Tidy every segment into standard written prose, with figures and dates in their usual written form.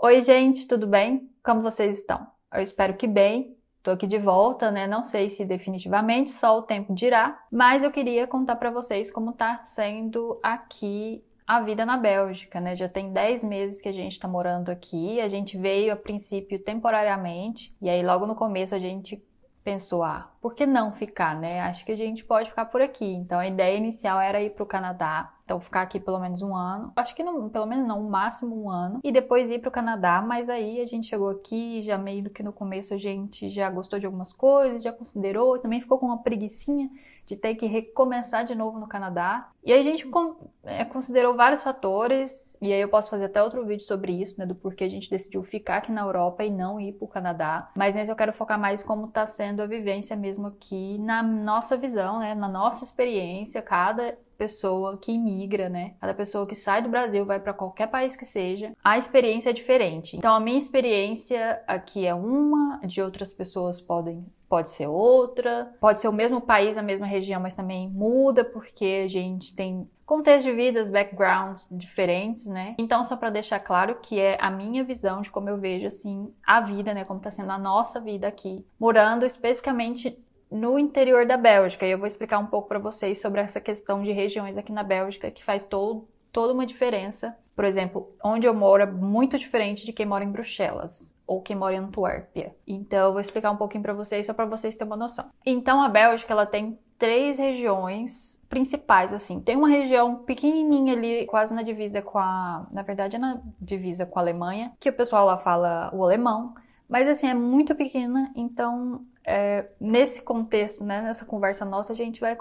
Oi, gente, tudo bem? Como vocês estão? Eu espero que bem. Tô aqui de volta, né? Não sei se definitivamente, só o tempo dirá, mas eu queria contar pra vocês como tá sendo aqui a vida na Bélgica, né? Já tem 10 meses que a gente tá morando aqui. A gente veio a princípio temporariamente, e aí logo no começo a gente pensou, por que não ficar, né? Acho que a gente pode ficar por aqui. Então a ideia inicial era ir pro Canadá. Então, ficar aqui pelo menos um ano. Acho que não, pelo menos não, no máximo um ano. E depois ir para o Canadá. Mas aí a gente chegou aqui, já meio do que no começo a gente já gostou de algumas coisas, já considerou. Também ficou com uma preguicinha de ter que recomeçar de novo no Canadá. E aí a gente considerou vários fatores. E aí eu posso fazer até outro vídeo sobre isso, né? Do porquê a gente decidiu ficar aqui na Europa e não ir para o Canadá. Mas nesse eu quero focar mais como está sendo a vivência mesmo aqui, na nossa visão, né? Na nossa experiência, cada pessoa que imigra, né? Cada pessoa que sai do Brasil, vai para qualquer país que seja, a experiência é diferente. Então, a minha experiência aqui é uma, de outras pessoas pode ser outra, pode ser o mesmo país, a mesma região, mas também muda porque a gente tem contextos de vidas, backgrounds diferentes, né? Então, só para deixar claro que é a minha visão de como eu vejo, assim, a vida, né? Como tá sendo a nossa vida aqui, morando especificamente no interior da Bélgica. E eu vou explicar um pouco para vocês sobre essa questão de regiões aqui na Bélgica que faz toda uma diferença. Por exemplo, onde eu moro é muito diferente de quem mora em Bruxelas ou quem mora em Antuérpia. Então, eu vou explicar um pouquinho para vocês, só para vocês terem uma noção. Então, a Bélgica, ela tem 3 regiões principais, assim. Tem uma região pequenininha ali, quase na divisa na verdade, é na divisa com a Alemanha, que o pessoal lá fala o alemão. Mas, assim, é muito pequena, então nesse contexto, né, nessa conversa nossa, a gente vai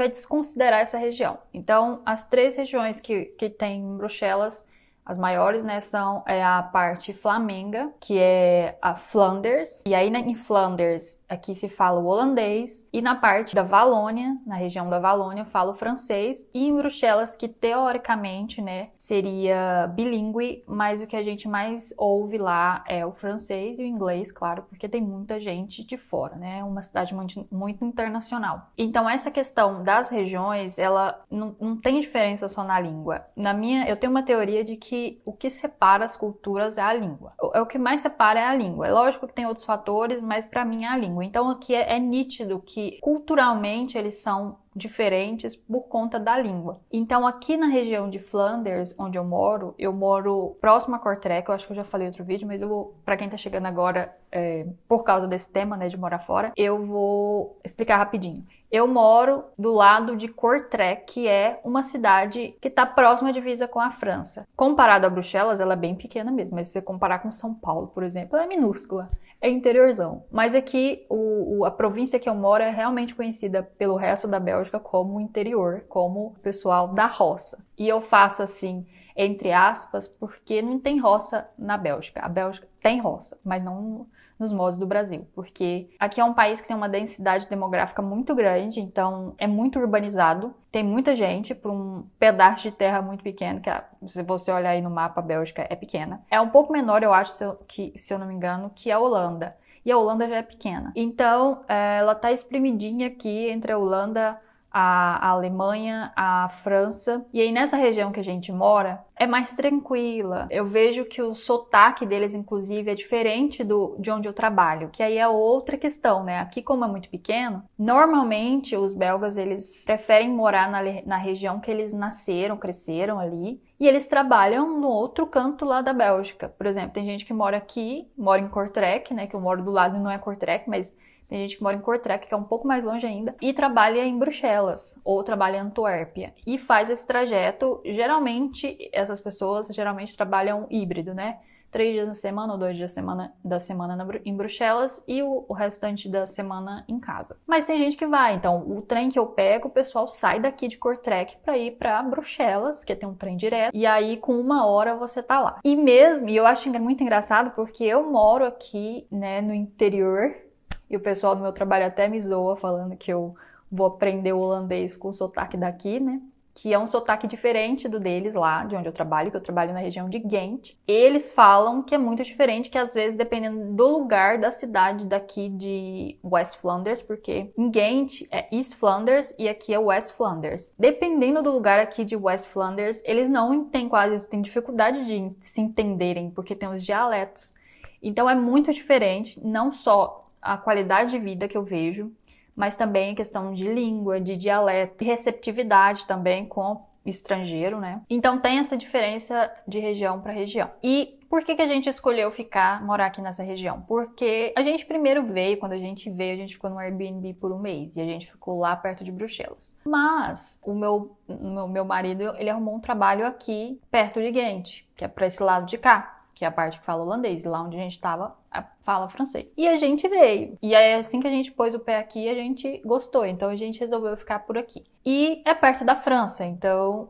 desconsiderar essa região. Então, as 3 regiões que tem em Bruxelas, as maiores, né, são a parte flamenga, que é a Flanders, e aí em Flanders aqui se fala o holandês, e na parte da Valônia, na região da Valônia, fala o francês, e em Bruxelas, que teoricamente, né, seria bilíngue, mas o que a gente mais ouve lá é o francês e o inglês, claro, porque tem muita gente de fora, né, é uma cidade muito, muito internacional. Então, essa questão das regiões, ela não tem diferença só na língua. Eu tenho uma teoria de que o que separa as culturas é a língua. O que mais separa é a língua. É lógico que tem outros fatores, mas para mim é a língua. Então aqui é nítido que culturalmente eles são diferentes por conta da língua. Então aqui na região de Flanders, onde eu moro próximo a Kortrijk, eu acho que eu já falei em outro vídeo, mas para quem tá chegando agora, por causa desse tema, né, de morar fora, eu vou explicar rapidinho. Eu moro do lado de Kortrijk, que é uma cidade que está próxima à divisa com a França. Comparado a Bruxelas, ela é bem pequena mesmo, mas se você comparar com São Paulo, por exemplo, ela é minúscula, é interiorzão. Mas aqui, a província que eu moro é realmente conhecida pelo resto da Bélgica como interior, como o pessoal da roça. E eu faço assim, entre aspas, porque não tem roça na Bélgica. A Bélgica tem roça, mas não nos modos do Brasil, porque aqui é um país que tem uma densidade demográfica muito grande, então é muito urbanizado, tem muita gente por um pedaço de terra muito pequeno, que se você olhar aí no mapa, a Bélgica é pequena. É um pouco menor, eu acho, se eu não me engano, que a Holanda, e a Holanda já é pequena. Então, ela tá espremidinha aqui entre a Holanda, a Alemanha, a França. E aí nessa região que a gente mora, é mais tranquila. Eu vejo que o sotaque deles, inclusive, é diferente de onde eu trabalho, que aí é outra questão, né? Aqui, como é muito pequeno, normalmente os belgas, eles preferem morar na região que eles nasceram, cresceram ali, e eles trabalham no outro canto lá da Bélgica. Por exemplo, tem gente que mora aqui, mora em Kortrijk, né? Que eu moro do lado e não é Kortrijk, mas tem gente que mora em Kortrijk, que é um pouco mais longe ainda, e trabalha em Bruxelas, ou trabalha em Antuérpia, e faz esse trajeto. Geralmente, essas pessoas trabalham híbrido, né? 3 dias na semana ou 2 dias da semana em Bruxelas e o restante da semana em casa. Mas tem gente que vai, então o trem que eu pego, o pessoal sai daqui de Kortrijk para ir para Bruxelas, que tem um trem direto, e aí com 1 hora você tá lá. E eu acho muito engraçado porque eu moro aqui, né, no interior, e o pessoal do meu trabalho até me zoa falando que eu vou aprender o holandês com o sotaque daqui, né? que é um sotaque diferente do deles lá, de onde eu trabalho, que eu trabalho na região de Ghent. Eles falam que é muito diferente, que às vezes, dependendo do lugar da cidade daqui de West Flanders, porque em Ghent é East Flanders e aqui é West Flanders. Dependendo do lugar aqui de West Flanders, eles não têm quase, eles têm dificuldade de se entenderem, porque tem os dialetos. Então é muito diferente, não só a qualidade de vida que eu vejo, mas também a questão de língua, de dialeto, de receptividade também com estrangeiro, né? Então tem essa diferença de região para região. E por que a gente escolheu morar aqui nessa região? Porque a gente primeiro veio, quando a gente veio, a gente ficou no Airbnb por um mês e a gente ficou lá perto de Bruxelas. Mas o meu marido, ele arrumou um trabalho aqui perto de Ghent, que é para esse lado de cá, que é a parte que fala holandês, e lá onde a gente estava fala francês. E a gente veio. E aí, assim que a gente pôs o pé aqui, a gente gostou. Então, a gente resolveu ficar por aqui. E é perto da França, então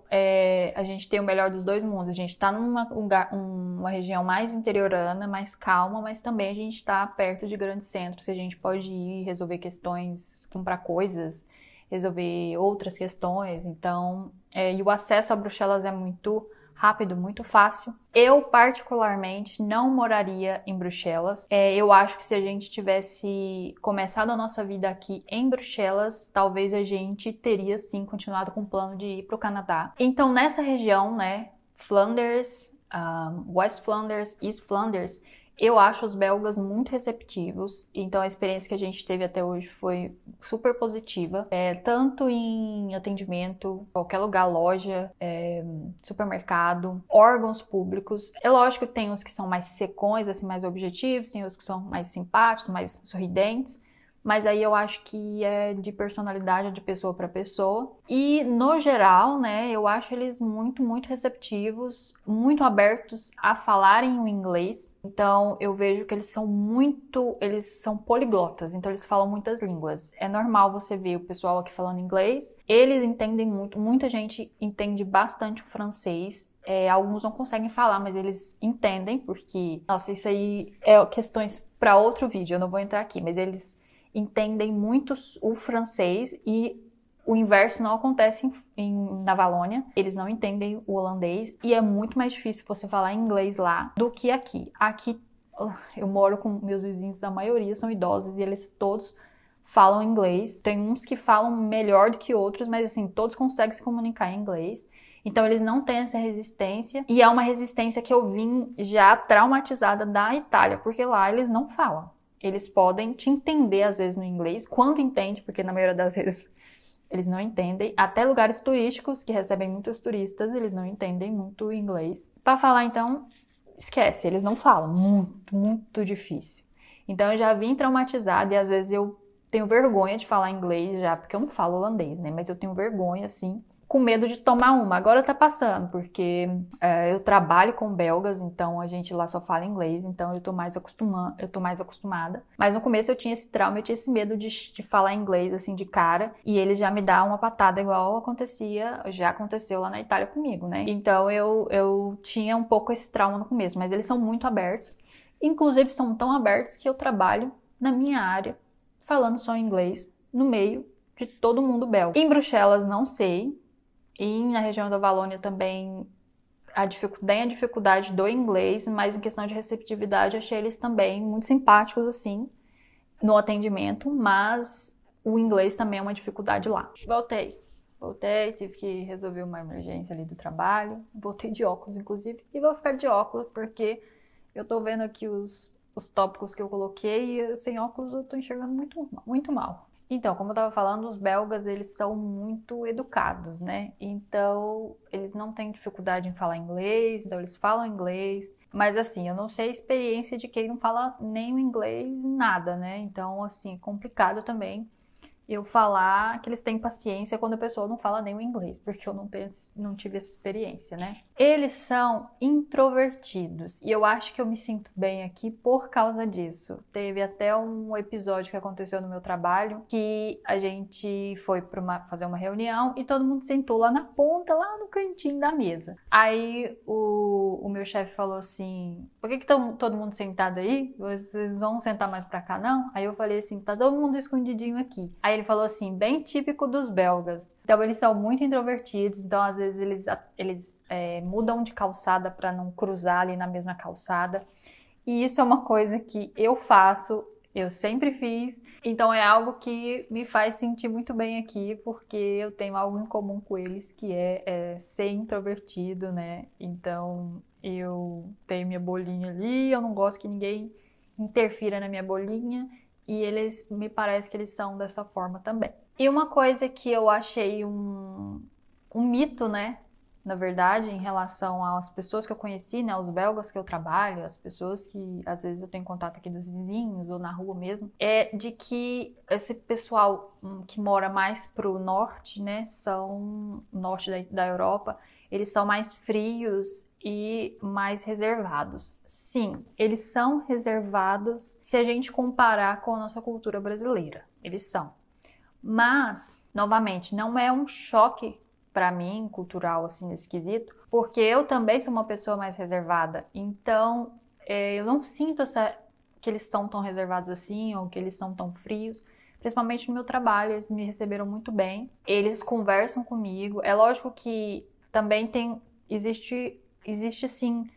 a gente tem o melhor dos dois mundos. A gente está numa região mais interiorana, mais calma, mas também a gente está perto de grandes centros. A gente pode ir resolver questões, comprar coisas, resolver outras questões. Então, e o acesso a Bruxelas é muito rápido, muito fácil. Eu, particularmente, não moraria em Bruxelas. Eu acho que se a gente tivesse começado a nossa vida aqui em Bruxelas, talvez a gente teria, sim, continuado com o plano de ir para o Canadá. Então, nessa região, né, Flanders, West Flanders, East Flanders, eu acho os belgas muito receptivos, então a experiência que a gente teve até hoje foi super positiva, tanto em atendimento, qualquer lugar, loja, supermercado, órgãos públicos. É lógico que tem uns que são mais secões, assim, mais objetivos, tem outros que são mais simpáticos, mais sorridentes, mas aí eu acho que é de personalidade de pessoa para pessoa. E, no geral, né, eu acho eles muito, muito receptivos, muito abertos a falarem o inglês. Então, eu vejo que eles são poliglotas, então eles falam muitas línguas. É normal você ver o pessoal aqui falando inglês. Eles entendem muito, muita gente entende bastante o francês. Alguns não conseguem falar, mas eles entendem, porque, nossa, isso aí é questões para outro vídeo, eu não vou entrar aqui, mas eles entendem muito o francês e o inverso não acontece na Valônia. Eles não entendem o holandês e é muito mais difícil você falar inglês lá do que aqui. Aqui eu moro com meus vizinhos, a maioria são idosos e eles todos falam inglês. Tem uns que falam melhor do que outros, mas assim, todos conseguem se comunicar em inglês. Então eles não têm essa resistência e é uma resistência que eu vim já traumatizada da Itália, porque lá eles não falam. Eles podem te entender, às vezes, no inglês, quando entende, porque na maioria das vezes eles não entendem. Até lugares turísticos, que recebem muitos turistas, eles não entendem muito inglês. Para falar, então, esquece, eles não falam. Muito, muito difícil. Então, eu já vim traumatizada e, às vezes, eu tenho vergonha de falar inglês já, porque eu não falo holandês, né? Mas eu tenho vergonha, assim, com medo de tomar uma. Agora tá passando, porque eu trabalho com belgas, então a gente lá só fala inglês, então eu tô mais acostumada. Mas no começo eu tinha esse trauma, eu tinha esse medo de falar inglês, assim, de cara, e ele já me dá uma patada igual já aconteceu lá na Itália comigo, né? Então eu tinha um pouco esse trauma no começo, mas eles são muito abertos, inclusive são tão abertos que eu trabalho na minha área, falando só inglês, no meio de todo mundo belga. Em Bruxelas, não sei. E na região da Valônia também a dificuldade do inglês, mas em questão de receptividade achei eles também muito simpáticos assim no atendimento, mas o inglês também é uma dificuldade lá. Voltei, tive que resolver uma emergência ali do trabalho, voltei de óculos inclusive, e vou ficar de óculos porque eu tô vendo aqui os tópicos que eu coloquei e sem óculos eu tô enxergando muito, muito mal. Então, como eu estava falando, os belgas, eles são muito educados, né? Então, eles não têm dificuldade em falar inglês, então eles falam inglês. Mas, assim, eu não sei a experiência de quem não fala nem o inglês, nada, né? Então, assim, é complicado também eu falar que eles têm paciência quando a pessoa não fala nem o inglês, porque eu não tive essa experiência, né? Eles são introvertidos e eu acho que eu me sinto bem aqui por causa disso. Teve até um episódio que aconteceu no meu trabalho que a gente foi fazer uma reunião e todo mundo sentou lá na ponta, lá no cantinho da mesa. Aí o meu chefe falou assim, por que estão todo mundo sentado aí? Vocês vão sentar mais pra cá, não? Aí eu falei assim, tá todo mundo escondidinho aqui. Aí ele falou assim, bem típico dos belgas. Então eles são muito introvertidos, então às vezes eles mudam de calçada para não cruzar ali na mesma calçada. E isso é uma coisa que eu faço, eu sempre fiz. Então é algo que me faz sentir muito bem aqui, porque eu tenho algo em comum com eles, que é ser introvertido, né? Então eu tenho minha bolinha ali, eu não gosto que ninguém interfira na minha bolinha. E eles, me parece que eles são dessa forma também. E uma coisa que eu achei um mito, né? Na verdade, em relação às pessoas que eu conheci, né? Os belgas que eu trabalho, as pessoas que às vezes eu tenho contato aqui dos vizinhos ou na rua mesmo, é de que esse pessoal que mora mais pro norte, né? São norte da Europa, eles são mais frios e mais reservados. Sim, eles são reservados se a gente comparar com a nossa cultura brasileira. Eles são. Mas, novamente, não é um choque para mim, cultural, assim, nesse quesito, porque eu também sou uma pessoa mais reservada. Então, eu não sinto que eles são tão reservados assim, ou que eles são tão frios. Principalmente no meu trabalho, eles me receberam muito bem. Eles conversam comigo. É lógico que também existe sim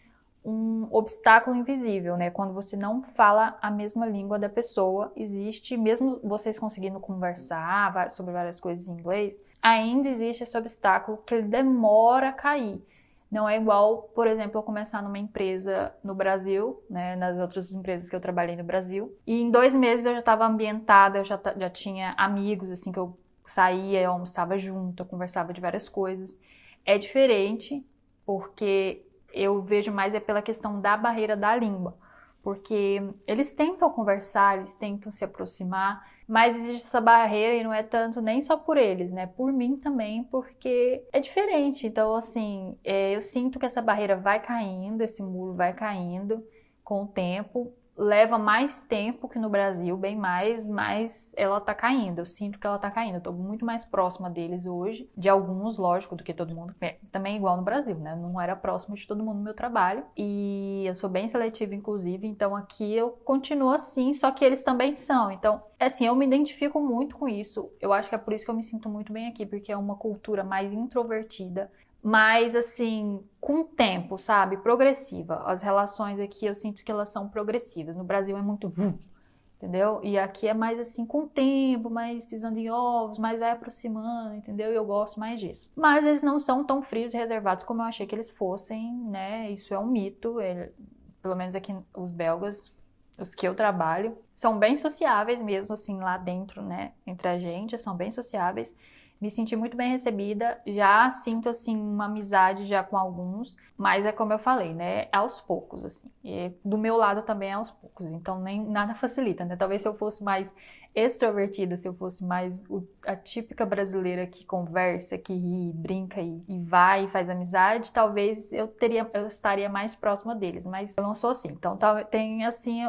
um obstáculo invisível, né? Quando você não fala a mesma língua da pessoa, existe, mesmo vocês conseguindo conversar sobre várias coisas em inglês, ainda existe esse obstáculo que ele demora a cair. Não é igual, por exemplo, eu começar numa empresa no Brasil, né? Nas outras empresas que eu trabalhei no Brasil, e em 2 meses eu já estava ambientada, eu já tinha amigos, assim, que eu saía, eu almoçava junto, eu conversava de várias coisas. É diferente, porque eu vejo mais pela questão da barreira da língua, porque eles tentam conversar, eles tentam se aproximar, mas existe essa barreira e não é tanto nem só por eles, né? Por mim também, porque é diferente. Então, assim, eu sinto que essa barreira vai caindo, esse muro vai caindo com o tempo. Leva mais tempo que no Brasil, bem mais, mas ela tá caindo. Eu sinto que ela tá caindo. Eu tô muito mais próxima deles hoje, de alguns, lógico, do que todo mundo. Também igual no Brasil, né? Não era próximo de todo mundo no meu trabalho. E eu sou bem seletiva, inclusive, então aqui eu continuo assim, só que eles também são. Então, assim, eu me identifico muito com isso. Eu acho que é por isso que eu me sinto muito bem aqui, porque é uma cultura mais introvertida, mas assim, com o tempo, sabe? Progressiva. As relações aqui eu sinto que elas são progressivas. No Brasil é muito entendeu? E aqui é mais assim, com o tempo, mais pisando em ovos, mais vai aproximando, entendeu? E eu gosto mais disso. Mas eles não são tão frios e reservados como eu achei que eles fossem, né? Isso é um mito. Pelo menos aqui os belgas, os que eu trabalho, são bem sociáveis mesmo, assim, lá dentro, né? Entre a gente, são bem sociáveis. Me senti muito bem recebida, já sinto, assim, uma amizade já com alguns, mas é como eu falei, né, aos poucos, assim. E do meu lado também é aos poucos, então nem nada facilita, né? Talvez se eu fosse mais extrovertida, se eu fosse mais a típica brasileira que conversa, que ri, brinca e vai e faz amizade, talvez eu estaria mais próxima deles, mas eu não sou assim. Então tem, assim,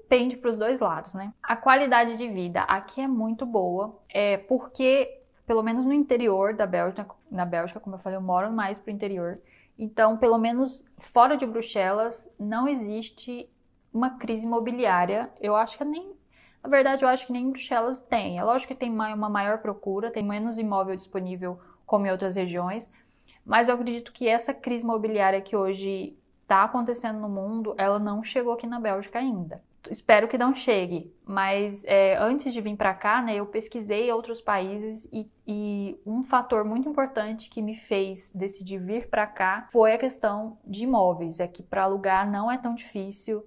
pende para os dois lados, né? A qualidade de vida aqui é muito boa, porque pelo menos no interior da Bélgica, na Bélgica, como eu falei, eu moro mais pro interior. Então, pelo menos fora de Bruxelas, não existe uma crise imobiliária. Eu acho que na verdade, eu acho que nem em Bruxelas tem. É lógico que tem uma maior procura, tem menos imóvel disponível como em outras regiões, mas eu acredito que essa crise imobiliária que hoje está acontecendo no mundo, ela não chegou aqui na Bélgica ainda. Espero que não chegue, mas antes de vir para cá, né, eu pesquisei outros países e um fator muito importante que me fez decidir vir para cá foi a questão de imóveis. É que para alugar não é tão difícil.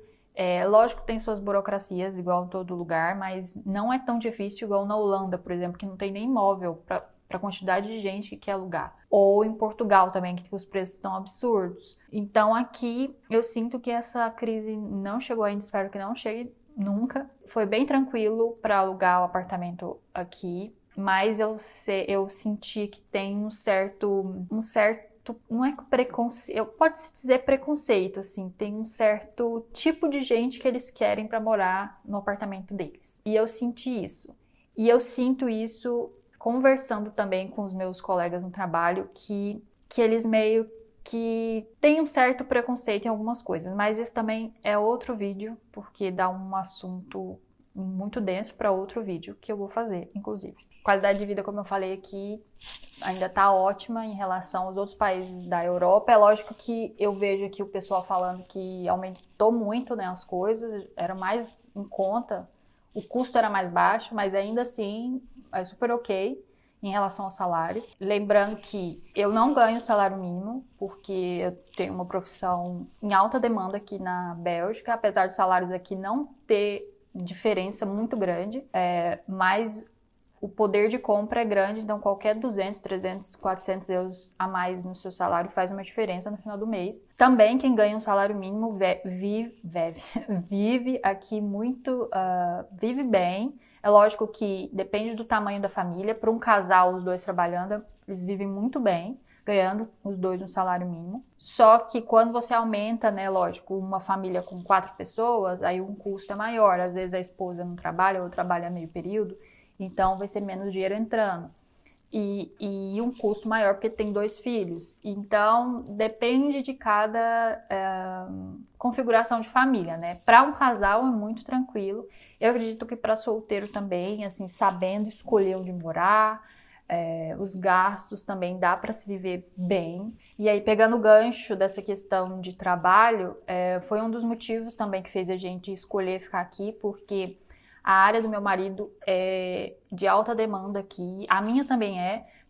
Lógico que tem suas burocracias, igual em todo lugar, mas não é tão difícil igual na Holanda, por exemplo, que não tem nem imóvel para a quantidade de gente que quer alugar. Ou em Portugal também, que os preços estão absurdos. Então aqui eu sinto que essa crise não chegou ainda, espero que não chegue nunca. Foi bem tranquilo para alugar o apartamento aqui, mas eu senti que tem um certo, não é preconceito, pode-se dizer preconceito, assim, tem um certo tipo de gente que eles querem para morar no apartamento deles. E eu senti isso. E eu sinto isso conversando também com os meus colegas no trabalho, que eles meio que têm um certo preconceito em algumas coisas, mas esse também é outro vídeo, porque dá um assunto muito denso para outro vídeo que eu vou fazer, inclusive. qualidade de vida, como eu falei aqui, ainda está ótima em relação aos outros países da Europa. É lógico que eu vejo aqui o pessoal falando que aumentou muito, né, as coisas, era mais em conta, o custo era mais baixo, mas ainda assim é super ok em relação ao salário. Lembrando que eu não ganho salário mínimo, porque eu tenho uma profissão em alta demanda aqui na Bélgica, apesar dos salários aqui não ter diferença muito grande, mas o poder de compra é grande, então qualquer 200, 300, 400 euros a mais no seu salário faz uma diferença no final do mês. Também quem ganha um salário mínimo vive aqui muito, vive bem. É lógico que depende do tamanho da família. Para um casal, os dois trabalhando, eles vivem muito bem, ganhando os dois um salário mínimo. Só que quando você aumenta, né, lógico, uma família com 4 pessoas, aí um custo é maior. Às vezes a esposa não trabalha ou trabalha meio período, então vai ser menos dinheiro entrando. E um custo maior porque tem 2 filhos. Então, depende de cada configuração de família, né? Para um casal é muito tranquilo. Eu acredito que para solteiro também, assim, sabendo escolher onde morar, os gastos também dá para se viver bem. E aí, pegando o gancho dessa questão de trabalho, foi um dos motivos também que fez a gente escolher ficar aqui, porque a área do meu marido é de alta demanda aqui, a minha também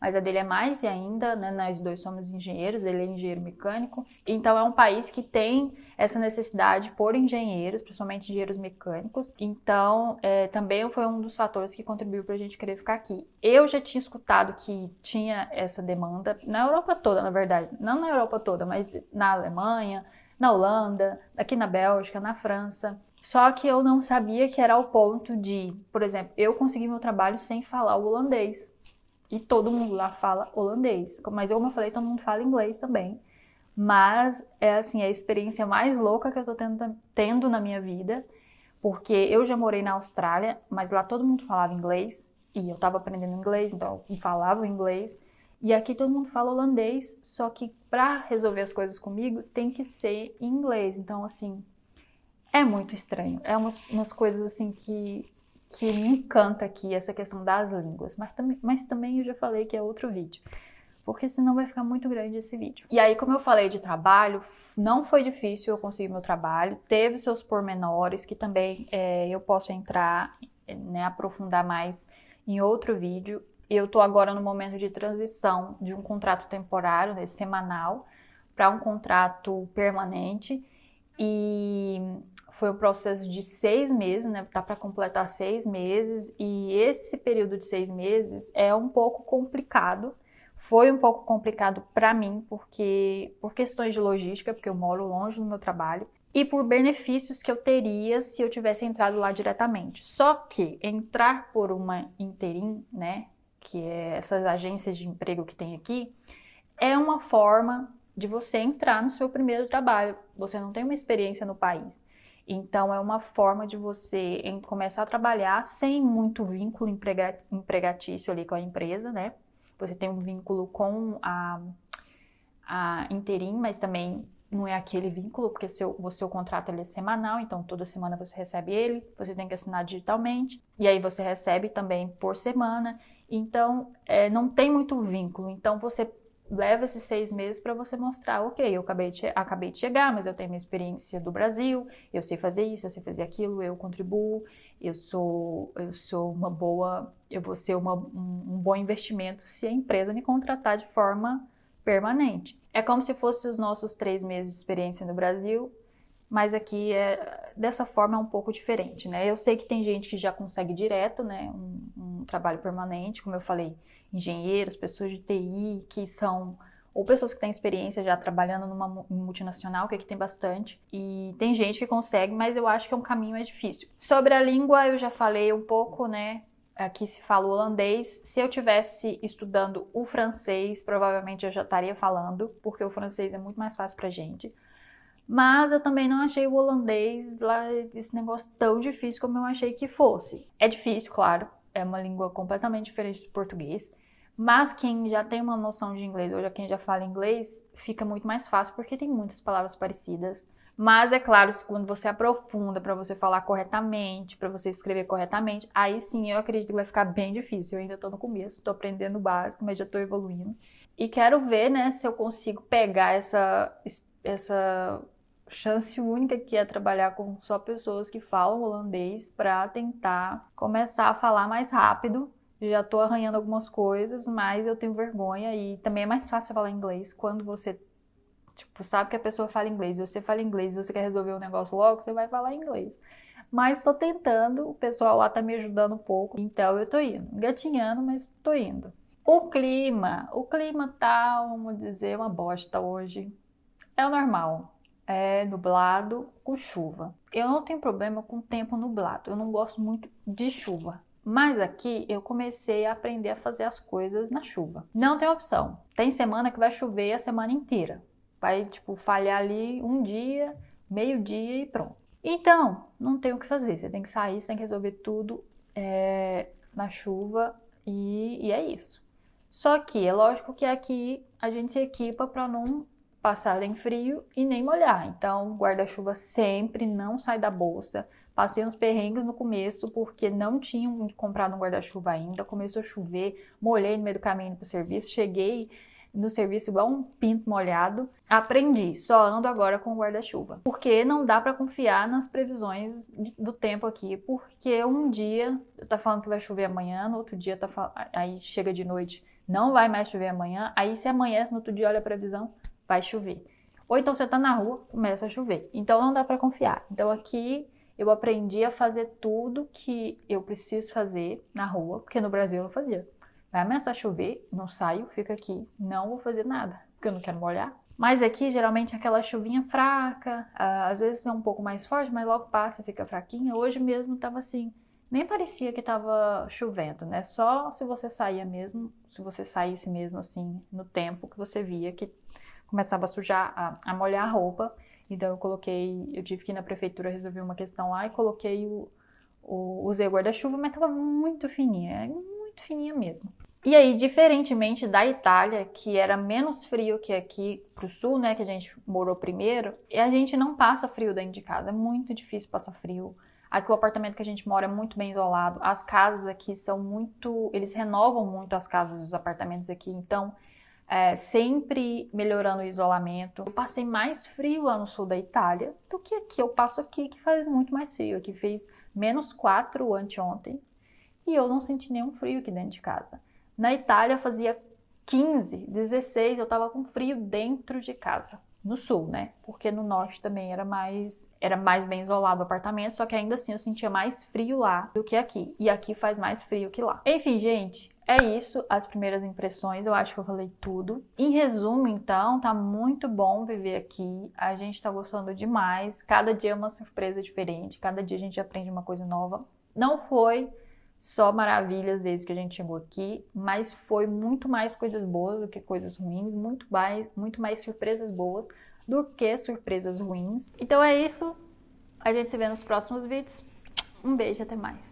mas a dele é mais e ainda, né? Nós dois somos engenheiros, ele é engenheiro mecânico, então é um país que tem essa necessidade por engenheiros, principalmente engenheiros mecânicos, então também foi um dos fatores que contribuiu para a gente querer ficar aqui. Eu já tinha escutado que tinha essa demanda na Europa toda, na verdade, não na Europa toda, mas na Alemanha, na Holanda, aqui na Bélgica, na França. Só que eu não sabia que era ao ponto de, por exemplo, eu consegui meu trabalho sem falar o holandês. E todo mundo lá fala holandês. Mas como eu falei, todo mundo fala inglês também. Mas é assim, a experiência mais louca que eu tô tendo na minha vida. Porque eu já morei na Austrália, mas lá todo mundo falava inglês. E eu tava aprendendo inglês, então eu falava inglês. E aqui todo mundo fala holandês, só que pra resolver as coisas comigo tem que ser em inglês. Então, assim, é muito estranho. É umas coisas assim que me encanta aqui, essa questão das línguas. Mas também eu já falei que é outro vídeo, porque senão vai ficar muito grande esse vídeo. E aí, como eu falei de trabalho, não foi difícil eu conseguir meu trabalho. Teve seus pormenores, que também eu posso entrar, né, aprofundar mais em outro vídeo. Eu tô agora no momento de transição de um contrato temporário, né, semanal, para um contrato permanente. E foi um processo de 6 meses, né? Tá para completar 6 meses. E esse período de 6 meses é um pouco complicado. Foi um pouco complicado para mim, porque por questões de logística, porque eu moro longe do meu trabalho, e por benefícios que eu teria se eu tivesse entrado lá diretamente. Só que entrar por uma interim, né? Que é essas agências de emprego que tem aqui, é uma forma de você entrar no seu primeiro trabalho. Você não tem uma experiência no país. Então, é uma forma de você começar a trabalhar sem muito vínculo empregatício ali com a empresa, né? Você tem um vínculo com a interim, mas também não é aquele vínculo, porque o seu contrato ele é semanal, então toda semana você recebe ele, você tem que assinar digitalmente, e aí você recebe também por semana. Então, não tem muito vínculo. Então, você leva esses 6 meses para você mostrar, ok, eu acabei de chegar, mas eu tenho minha experiência do Brasil, eu sei fazer isso, eu sei fazer aquilo, eu contribuo, eu vou ser um bom investimento se a empresa me contratar de forma permanente. É como se fosse os nossos 3 meses de experiência no Brasil, mas aqui dessa forma é um pouco diferente, né? Eu sei que tem gente que já consegue direto, né, um trabalho permanente, como eu falei, engenheiros, pessoas de TI que são, ou pessoas que têm experiência já trabalhando numa multinacional, que aqui tem bastante, e tem gente que consegue, mas eu acho que é um caminho mais difícil. Sobre a língua, eu já falei um pouco, né? Aqui se fala o holandês. Se eu tivesse estudando o francês, provavelmente eu já estaria falando, porque o francês é muito mais fácil pra gente. Mas eu também não achei o holandês lá, esse negócio tão difícil como eu achei que fosse. É difícil, claro, é uma língua completamente diferente do português, mas quem já tem uma noção de inglês, ou quem já fala inglês, fica muito mais fácil, porque tem muitas palavras parecidas, Mas é claro, quando você aprofunda para você falar corretamente, para você escrever corretamente, aí sim eu acredito que vai ficar bem difícil. Eu ainda tô no começo, tô aprendendo o básico, mas já tô evoluindo. E quero ver, né, se eu consigo pegar essa chance única que é trabalhar com só pessoas que falam holandês para tentar começar a falar mais rápido. Já tô arranhando algumas coisas, mas eu tenho vergonha e também é mais fácil falar inglês quando você sabe que a pessoa fala inglês, você fala inglês, você quer resolver um negócio logo, você vai falar inglês. Mas tô tentando, o pessoal lá tá me ajudando um pouco, então eu tô indo, engatinhando, mas tô indo. O clima tá, vamos dizer, uma bosta hoje. É o normal, é nublado com chuva. Eu não tenho problema com tempo nublado, eu não gosto muito de chuva. Mas aqui eu comecei a aprender a fazer as coisas na chuva. Não tem opção. Tem semana que vai chover a semana inteira. Vai, falhar ali um dia, meio-dia e pronto. Então, não tem o que fazer. Você tem que sair, você tem que resolver tudo na chuva e é isso. Só que é lógico que aqui a gente se equipa para não passar nem frio e nem molhar. Então, guarda-chuva sempre não sai da bolsa. Passei uns perrengues no começo porque não tinham comprado um guarda-chuva ainda. Começou a chover, molhei no meio do caminho para o serviço, cheguei no serviço igual um pinto molhado. Aprendi, só ando agora com guarda-chuva. Porque não dá para confiar nas previsões do tempo aqui, porque um dia tá falando que vai chover amanhã, no outro dia aí chega de noite, não vai mais chover amanhã, aí se amanhece, no outro dia olha a previsão, vai chover. Ou então você tá na rua, começa a chover. Então não dá para confiar. Então aqui eu aprendi a fazer tudo que eu preciso fazer na rua, porque no Brasil eu não fazia. Vai começar a chover, não saio, fico aqui, não vou fazer nada, porque eu não quero molhar. Mas aqui, geralmente, aquela chuvinha fraca, às vezes é um pouco mais forte, mas logo passa, fica fraquinha. Hoje mesmo tava assim, nem parecia que tava chovendo, né? Só se você saía mesmo, se você saísse mesmo assim, no tempo que você via que começava a sujar, a molhar a roupa. Então eu tive que ir na prefeitura resolver uma questão lá e coloquei usei o guarda-chuva, mas tava muito fininha mesmo. E aí, diferentemente da Itália, que era menos frio que aqui pro sul, né, que a gente morou primeiro, e a gente não passa frio dentro de casa, é muito difícil passar frio. Aqui o apartamento que a gente mora é muito bem isolado, as casas aqui eles renovam muito as casas dos apartamentos aqui, então sempre melhorando o isolamento. Eu passei mais frio lá no sul da Itália do que aqui, eu passo aqui que faz muito mais frio, aqui fez -4 anteontem, e eu não senti nenhum frio aqui dentro de casa. Na Itália fazia 15, 16, eu tava com frio dentro de casa. No sul, né? Porque no norte também era mais bem isolado o apartamento, só que ainda assim eu sentia mais frio lá do que aqui. E aqui faz mais frio que lá. Enfim, gente, é isso, as primeiras impressões, eu acho que eu falei tudo. Em resumo, então, tá muito bom viver aqui, a gente tá gostando demais, cada dia é uma surpresa diferente, cada dia a gente aprende uma coisa nova. Não foi só maravilhas desde que a gente chegou aqui, mas foi muito mais coisas boas do que coisas ruins, muito mais surpresas boas do que surpresas ruins. Então é isso, a gente se vê nos próximos vídeos. Um beijo, até mais.